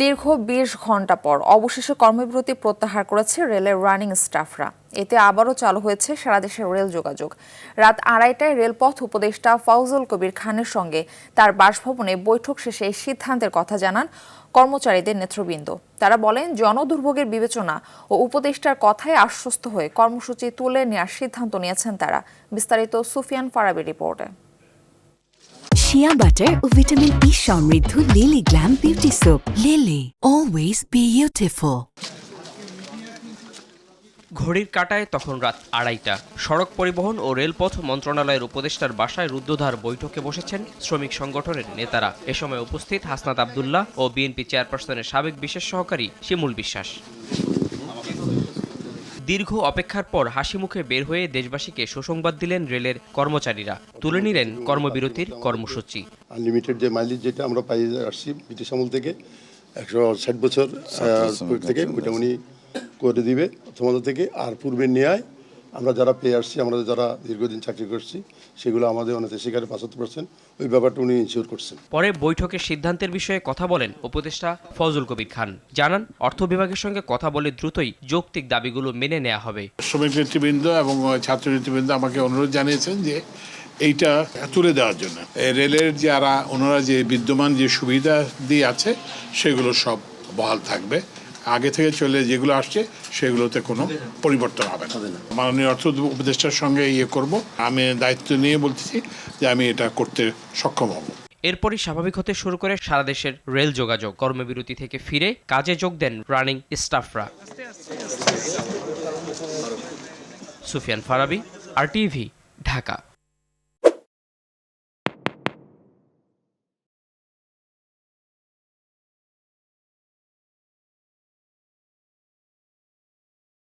দীর্ঘ ২০ ঘণ্টা পর অবশেষে কর্মবিরতি প্রত্যাহার করেছে রেলের রানিং স্টাফরা। এতে আবারও চালু হয়েছে সারা দেশের রেল যোগাযোগ। রাত ২:৩০টায় রেলপথ উপদেষ্টা ফয়জুল কবির খানের সঙ্গে তার বাসভবনে বৈঠক শেষে এই সিদ্ধান্তের কথা জানান কর্মচারীদের নেতৃবৃন্দ। তারা বলেন, জনদুর্ভোগের বিবেচনা ও উপদেষ্টার কথায় আশ্বস্ত হয়ে কর্মসূচি তুলে নেওয়ার সিদ্ধান্ত নিয়েছেন তারা। বিস্তারিত সুফিয়ান ফারাবি রিপোর্টে। শিয়া বাটার ও ভিটামিন ই সমৃদ্ধ lily glam beauty soap. Lily, always beautiful. ঘড়ির কাঁটায় তখন রাত ২:৩০। সড়ক পরিবহন ও রেলপথ মন্ত্রণালয়ের উপদেষ্টার বাসায় রুদ্ধদ্বার বৈঠকে বসেছেন শ্রমিক সংগঠনের নেতারা। এ সময় উপস্থিত হাসনাত আব্দুল্লাহ ও বিএনপি চেয়ারপারসনের সাবেক বিশেষ সহকারী শিমুল বিশ্বাস। দীর্ঘ অপেক্ষার পর হাসি মুখে বের হয়ে দেশবাসীকে সুসংবাদ দিলেন রেলের কর্মচারীরা। তুলে নিলেন কর্মবিরতির কর্মসূচি। আনলিমিটেড যে মাইলেজ যেটা আমরা পাই আসছি ব্রিটিশ আমল থেকে ১৬০ বছর থেকে ওইটা উনি করে দিবে তোমাদের থেকে। আর পূর্বের ন্যায় আমরা যারা পেয়ে আসছি, আমরা যারা দীর্ঘদিন চাকরি করছি, সেগুলো আমাদের অনতিস্বীকারে ৭৫%, ওই ব্যাপারটা উনি ইনশিওর করছেন। পরে বৈঠকের সিদ্ধান্তের বিষয়ে কথা বলেন উপদেষ্টা ফয়জুল কবির খান। জানান, অর্থ বিভাগের সঙ্গে কথা বলে দ্রুতই যৌক্তিক দাবিগুলো মেনে নেওয়া হবে। শ্রমিক নেতৃবৃন্দ এবং ছাত্র নেতৃবৃন্দ আমাকে অনুরোধ জানিয়েছেন যে এইটা তুলে দেওয়ার জন্য। রেলের যারা ওনারা যে বিদ্যমান যে সুবিধা দিয়ে আছে সেগুলো সব বহাল থাকবে। আগে থেকে চলে যেগুলো আসছে সেগুলোতে কোনো পরিবর্তন হবে না। মাননীয় অর্থ উপদেষ্টার সঙ্গে করব। আমি দায়িত্ব নিয়ে বলতেছি যে আমি এটা করতে সক্ষম হব। এরপরই স্বাভাবিক হতে শুরু করে সারা দেশের রেল যোগাযোগ। কর্মবিরতি থেকে ফিরে কাজে যোগ দেন রানিং স্টাফরা। সুফিয়ান ফারাবি, RTV, ঢাকা।